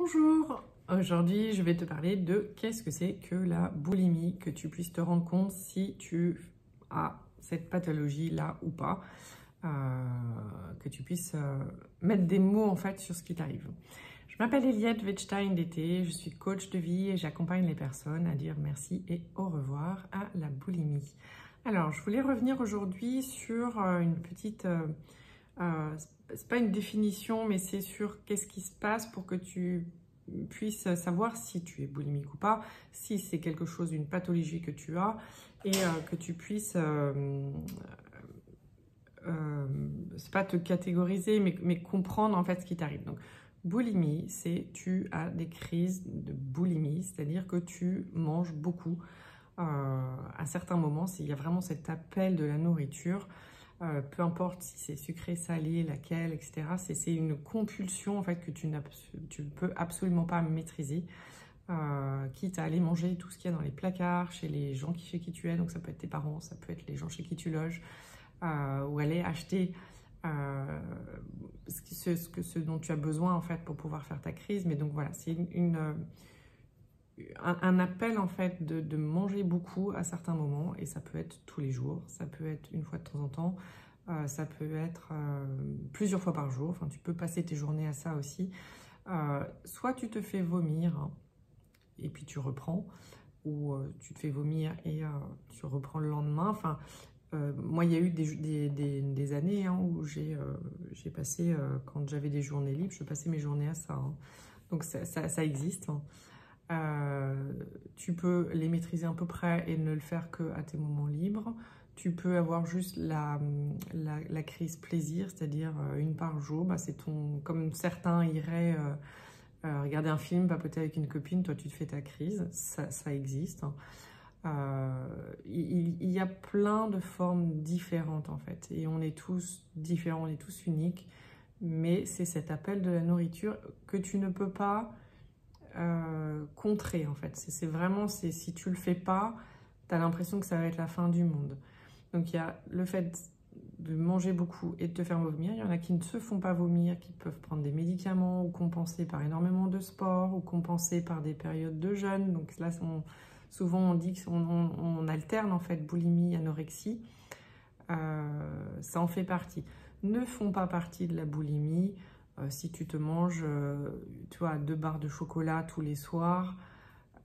Bonjour, aujourd'hui je vais te parler de qu'est-ce que c'est que la boulimie, que tu puisses te rendre compte si tu as cette pathologie-là ou pas, que tu puisses mettre des mots en fait sur ce qui t'arrive. Je m'appelle Eliette Wettstein-D'été, je suis coach de vie et j'accompagne les personnes à dire merci et au revoir à la boulimie. Alors, je voulais revenir aujourd'hui sur une petite... c'est pas une définition, mais c'est sur qu'est-ce qui se passe pour que tu puisses savoir si tu es boulimique ou pas, si c'est quelque chose, une pathologie que tu as, et que tu puisses, c'est pas te catégoriser, mais comprendre en fait ce qui t'arrive. Donc, boulimie, c'est tu as des crises de boulimie, c'est-à-dire que tu manges beaucoup. À certains moments, il y a vraiment cet appel de la nourriture. Peu importe si c'est sucré, salé, laquelle, etc. C'est une compulsion en fait que tu ne peux absolument pas maîtriser, quitte à aller manger tout ce qu'il y a dans les placards, chez les gens chez qui tu es, donc ça peut être tes parents, ça peut être les gens chez qui tu loges, ou aller acheter ce dont tu as besoin en fait pour pouvoir faire ta crise. Mais donc voilà, c'est un appel en fait de manger beaucoup à certains moments, et ça peut être tous les jours, ça peut être une fois de temps en temps, ça peut être plusieurs fois par jour, enfin tu peux passer tes journées à ça aussi. Soit tu te fais vomir hein, et puis tu reprends, ou tu te fais vomir et tu reprends le lendemain. Enfin, moi il y a eu des années hein, où j'ai passé, quand j'avais des journées libres, je passais mes journées à ça, hein. Donc ça existe, hein. Tu peux les maîtriser à peu près et ne le faire que à tes moments libres. Tu peux avoir juste la crise plaisir, c'est-à-dire une par jour. Bah, c'est comme certains iraient regarder un film, papoter avec une copine, toi tu te fais ta crise, ça existe, hein. Il y a plein de formes différentes en fait, et on est tous différents, on est tous uniques, mais c'est cet appel de la nourriture que tu ne peux pas contrer en fait. C'est vraiment, si tu le fais pas, tu as l'impression que ça va être la fin du monde. Donc il y a le fait de manger beaucoup et de te faire vomir. Il y en a qui ne se font pas vomir, qui peuvent prendre des médicaments ou compenser par énormément de sport ou compenser par des périodes de jeûne. Donc là, souvent on dit qu'on alterne en fait boulimie, anorexie. Ça en fait partie. Ne font pas partie de la boulimie si tu te manges tu vois, 2 barres de chocolat tous les soirs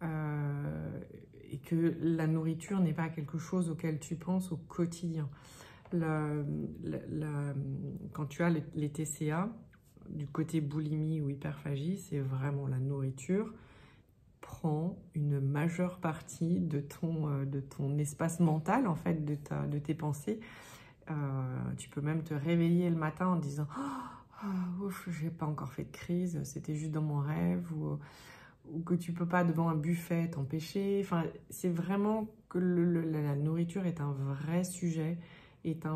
et que la nourriture n'est pas quelque chose auquel tu penses au quotidien. Quand tu as les TCA, du côté boulimie ou hyperphagie, c'est vraiment la nourriture prend une majeure partie de ton espace mental, en fait, de tes pensées. Tu peux même te réveiller le matin en disant « Ouf, j'ai pas encore fait de crise, c'était juste dans mon rêve » ou que tu peux pas devant un buffet t'empêcher. Enfin, c'est vraiment que la nourriture est un vrai sujet, est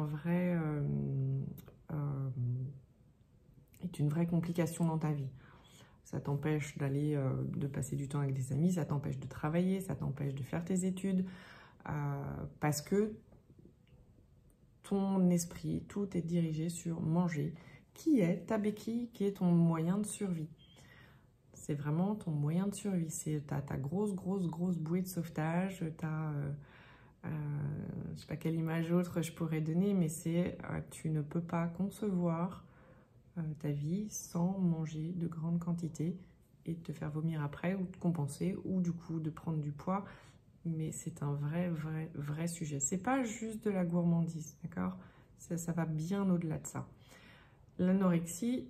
une vraie complication dans ta vie. Ça t'empêche de passer du temps avec des amis, ça t'empêche de travailler, ça t'empêche de faire tes études, parce que ton esprit, tout est dirigé sur manger, qui est ta béquille, qui est ton moyen de survie. C'est vraiment ton moyen de survie. C'est ta grosse bouée de sauvetage. Je ne sais pas quelle image autre je pourrais donner, mais tu ne peux pas concevoir ta vie sans manger de grandes quantités et te faire vomir après, ou de compenser, ou du coup de prendre du poids. Mais c'est un vrai sujet. C'est pas juste de la gourmandise, d'accord? Ça va bien au-delà de ça. L'anorexie,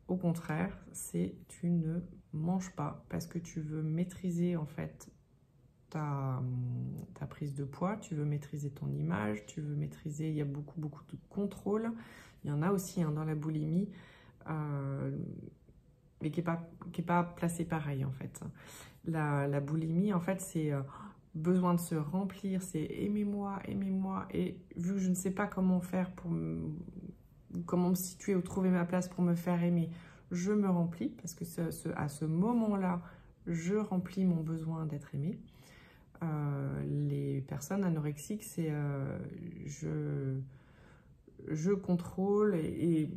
au contraire, c'est tu ne manges pas parce que tu veux maîtriser en fait ta prise de poids, tu veux maîtriser ton image, tu veux maîtriser, il y a beaucoup de contrôle. Il y en a aussi hein, dans la boulimie, mais qui est pas placé pareil en fait. La boulimie, en fait, c'est besoin de se remplir, c'est aimez-moi, et vu que je ne sais pas comment faire comment me situer ou trouver ma place pour me faire aimer, je me remplis, parce que à ce moment-là, je remplis mon besoin d'être aimé. Les personnes anorexiques, c'est je contrôle et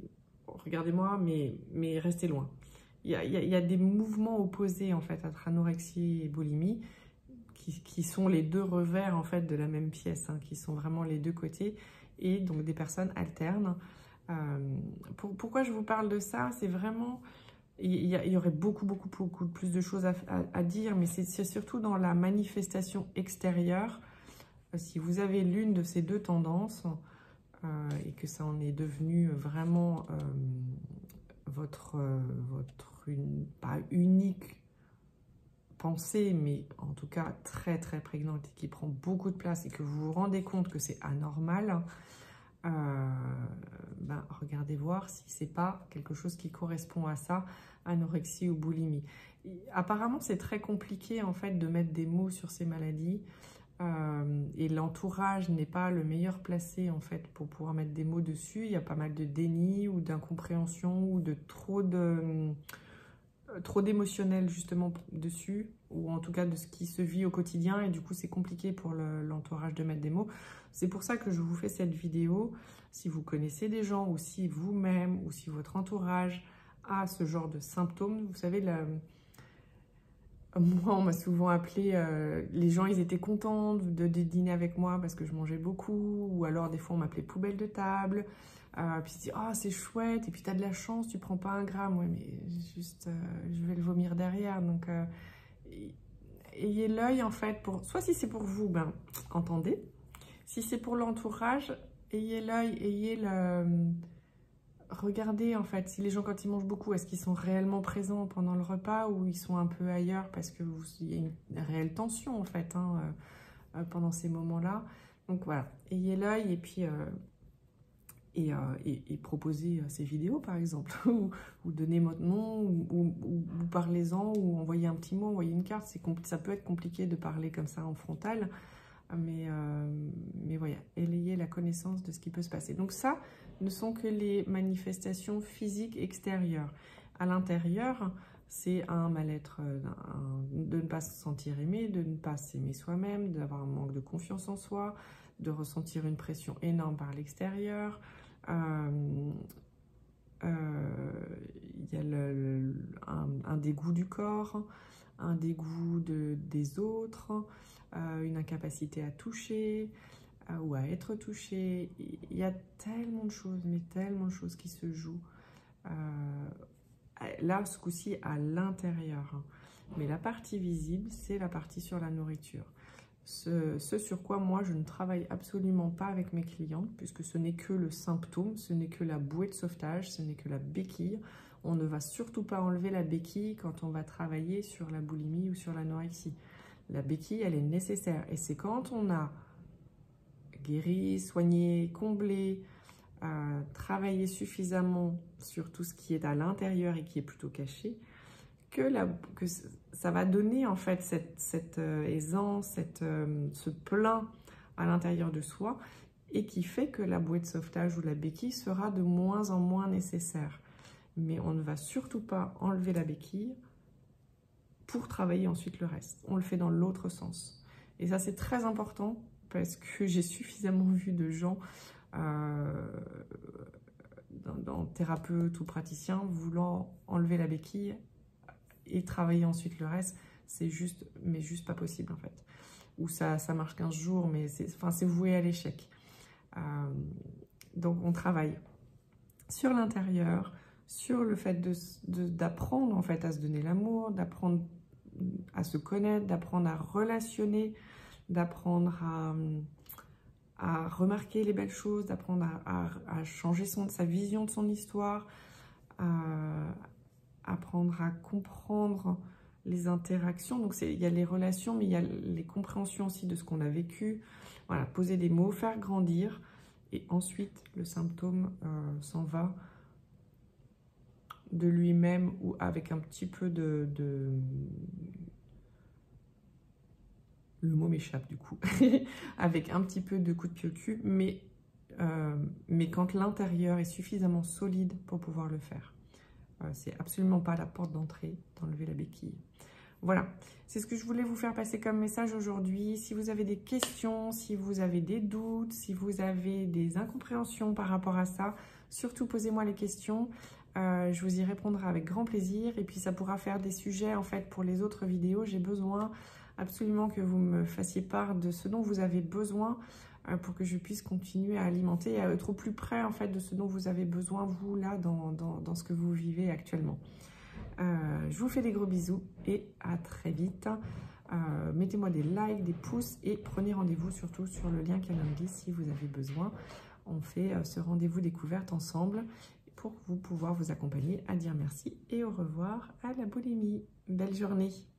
regardez-moi, mais restez loin. y a des mouvements opposés en fait entre anorexie et boulimie qui sont les deux revers en fait de la même pièce, hein, qui sont vraiment les deux côtés, et donc des personnes alternent. Pourquoi je vous parle de ça? C'est vraiment, il y aurait beaucoup plus de choses à dire, mais c'est surtout dans la manifestation extérieure. Si vous avez l'une de ces deux tendances et que ça en est devenu vraiment pas unique pensée, mais en tout cas très prégnante et qui prend beaucoup de place, et que vous vous rendez compte que c'est anormal, ben, regardez voir si c'est pas quelque chose qui correspond à ça, anorexie ou boulimie. Apparemment, c'est très compliqué en fait de mettre des mots sur ces maladies, et l'entourage n'est pas le meilleur placé en fait pour pouvoir mettre des mots dessus. Il y a pas mal de déni ou d'incompréhension ou de trop d'émotionnel justement dessus, ou en tout cas de ce qui se vit au quotidien, et du coup c'est compliqué pour l'entourage de mettre des mots. C'est pour ça que je vous fais cette vidéo. Si vous connaissez des gens, ou si vous-même, ou si votre entourage a ce genre de symptômes, vous savez, moi on m'a souvent appelé, les gens ils étaient contents de dîner avec moi parce que je mangeais beaucoup, ou alors des fois on m'appelait poubelle de table. Puis tu dis, oh c'est chouette, et puis tu as de la chance, tu prends pas un gramme. Ouais, mais juste, je vais le vomir derrière. Donc, ayez l'œil en fait, soit si c'est pour vous, ben, entendez. Si c'est pour l'entourage, ayez l'œil, regardez en fait, si les gens quand ils mangent beaucoup, est-ce qu'ils sont réellement présents pendant le repas, ou ils sont un peu ailleurs parce qu'il y a une réelle tension en fait, hein, pendant ces moments-là. Donc voilà, ayez l'œil, et puis... Et proposer ces vidéos par exemple, ou donner votre nom, ou parlez-en, ou envoyer un petit mot, envoyer une carte. Ça peut être compliqué de parler comme ça en frontal, mais voilà, ayez la connaissance de ce qui peut se passer. Donc ça ne sont que les manifestations physiques extérieures. À l'intérieur, c'est un mal-être, de ne pas se sentir aimé, de ne pas s'aimer soi-même, d'avoir un manque de confiance en soi, de ressentir une pression énorme par l'extérieur. Il y a un dégoût du corps, un dégoût des autres, une incapacité à toucher ou à être touché. Il y a tellement de choses, mais tellement de choses qui se jouent. Là, ce coup-ci, à l'intérieur. Mais la partie visible, c'est la partie sur la nourriture. Ce sur quoi moi je ne travaille absolument pas avec mes clientes, puisque ce n'est que le symptôme, ce n'est que la bouée de sauvetage, ce n'est que la béquille. On ne va surtout pas enlever la béquille quand on va travailler sur la boulimie ou sur l'anorexie. La béquille, elle est nécessaire, et c'est quand on a guéri, soigné, comblé, travaillé suffisamment sur tout ce qui est à l'intérieur et qui est plutôt caché, que ça va donner en fait cette aisance, ce plein à l'intérieur de soi, et qui fait que la bouée de sauvetage ou la béquille sera de moins en moins nécessaire. Mais on ne va surtout pas enlever la béquille pour travailler ensuite le reste. On le fait dans l'autre sens. Et ça, c'est très important, parce que j'ai suffisamment vu de gens, dans thérapeutes ou praticiens, voulant enlever la béquille et travailler ensuite le reste. C'est juste, mais juste pas possible en fait. Ou ça marche 15 jours, mais c'est voué à l'échec. Donc on travaille sur l'intérieur, sur le fait d'apprendre en fait à se donner l'amour, d'apprendre à se connaître, d'apprendre à relationner, d'apprendre à remarquer les belles choses, d'apprendre à changer sa vision de son histoire, apprendre à comprendre les interactions. Donc il y a les relations, mais il y a les compréhensions aussi de ce qu'on a vécu. Voilà, poser des mots, faire grandir, et ensuite le symptôme s'en va de lui-même, ou avec un petit peu le mot m'échappe du coup, avec un petit peu de coup de pied au cul, mais quand l'intérieur est suffisamment solide pour pouvoir le faire. C'est absolument pas la porte d'entrée d'enlever la béquille. Voilà, c'est ce que je voulais vous faire passer comme message aujourd'hui. Si vous avez des questions, si vous avez des doutes, si vous avez des incompréhensions par rapport à ça, surtout posez-moi les questions. Je vous y répondrai avec grand plaisir. Et puis, ça pourra faire des sujets, en fait, pour les autres vidéos. J'ai besoin absolument que vous me fassiez part de ce dont vous avez besoin pour que je puisse continuer à alimenter et à être au plus près, en fait, de ce dont vous avez besoin, vous, là, dans ce que vous vivez actuellement. Je vous fais des gros bisous et à très vite. Mettez-moi des likes, des pouces et prenez rendez-vous surtout sur le lien Calendly si vous avez besoin. On fait ce rendez-vous découverte ensemble pour vous pouvoir vous accompagner à dire merci et au revoir à la boulimie. Belle journée!